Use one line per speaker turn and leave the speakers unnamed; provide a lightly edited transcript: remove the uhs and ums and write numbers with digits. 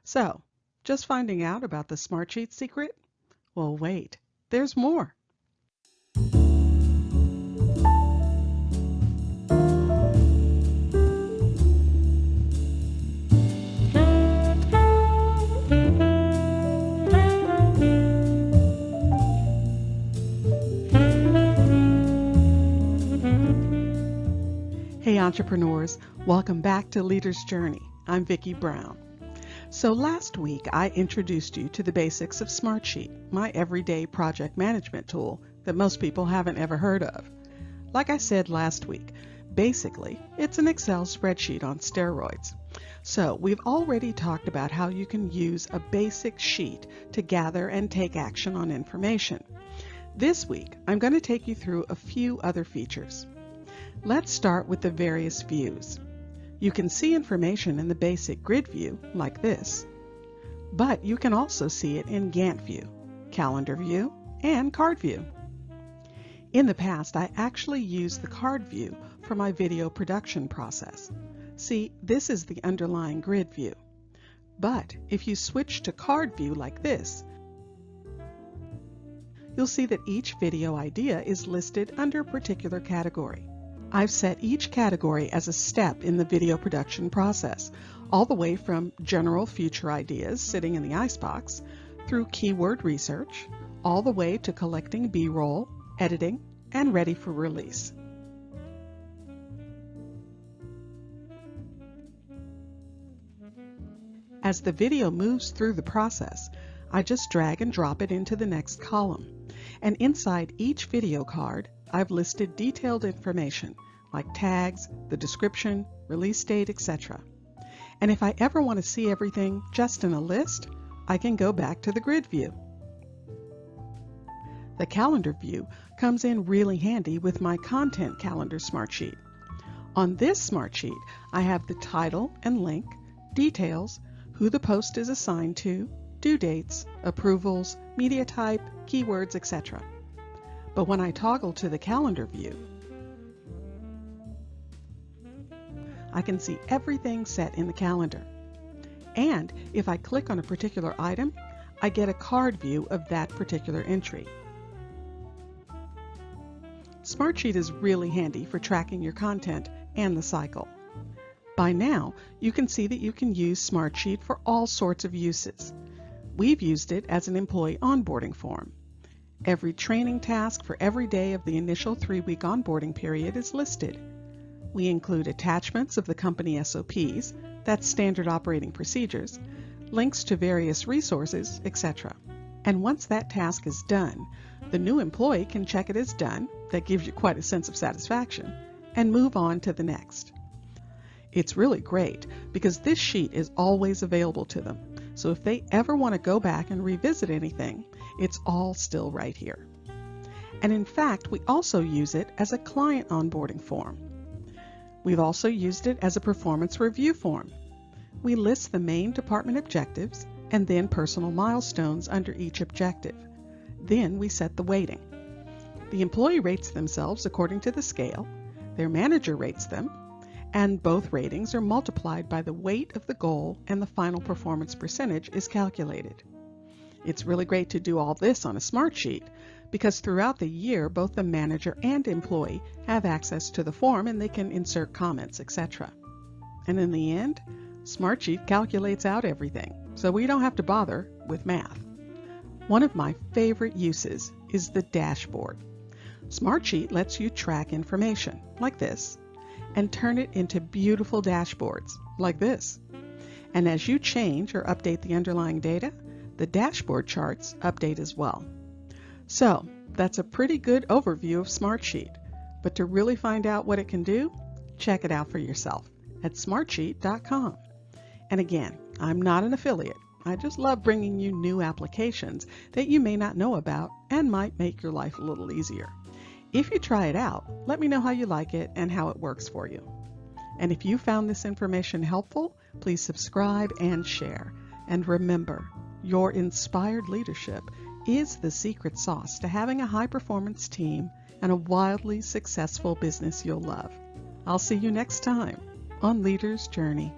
So, just finding out about the SmartSheet secret? Well, wait, there's more. Hey entrepreneurs, welcome back to Leader's Journey. I'm Vicky Brown. So last week I introduced you to the basics of SmartSheet, my everyday project management tool that most people haven't ever heard of. Like I said last week, basically it's an Excel spreadsheet on steroids. So we've already talked about how you can use a basic sheet to gather and take action on information. This week I'm going to take you through a few other features. Let's start with the various views. You can see information in the basic grid view like this, but you can also see it in Gantt view, calendar view, and card view. In the past, I actually used the card view for my video production process. See, this is the underlying grid view. But if you switch to card view like this, you'll see that each video idea is listed under a particular category. I've set each category as a step in the video production process, all the way from general future ideas sitting in the icebox, through keyword research, all the way to collecting B-roll, editing, and ready for release. As the video moves through the process, I just drag and drop it into the next column. And inside each video card, I've listed detailed information like tags, the description, release date, etc. And if I ever want to see everything just in a list, I can go back to the grid view. The calendar view comes in really handy with my content calendar SmartSheet. On this SmartSheet, I have the title and link, details, who the post is assigned to, due dates, approvals, media type, keywords, etc. But when I toggle to the calendar view, I can see everything set in the calendar. And if I click on a particular item, I get a card view of that particular entry. SmartSheet is really handy for tracking your content and the cycle. By now, you can see that you can use SmartSheet for all sorts of uses. We've used it as an employee onboarding form. Every training task for every day of the initial 3-week onboarding period is listed. We include attachments of the company SOPs, that's standard operating procedures, links to various resources, etc. And once that task is done, the new employee can check it as done, that gives you quite a sense of satisfaction, and move on to the next. It's really great because this sheet is always available to them, so if they ever want to go back and revisit anything, it's all still right here. And in fact, we also use it as a client onboarding form. We've also used it as a performance review form. We list the main department objectives and then personal milestones under each objective. Then we set the weighting. The employee rates themselves according to the scale, their manager rates them, and both ratings are multiplied by the weight of the goal and the final performance percentage is calculated. It's really great to do all this on a SmartSheet because throughout the year both the manager and employee have access to the form and they can insert comments, etc. And in the end, SmartSheet calculates out everything, so we don't have to bother with math. One of my favorite uses is the dashboard. SmartSheet lets you track information, like this, and turn it into beautiful dashboards, like this. And as you change or update the underlying data, the dashboard charts update as well. So that's a pretty good overview of SmartSheet, but to really find out what it can do, check it out for yourself at smartsheet.com. And again, I'm not an affiliate. I just love bringing you new applications that you may not know about and might make your life a little easier. If you try it out, let me know how you like it and how it works for you. And if you found this information helpful, please subscribe and share. And remember, your inspired leadership is the secret sauce to having a high-performance team and a wildly successful business you'll love. I'll see you next time on Leader's Journey.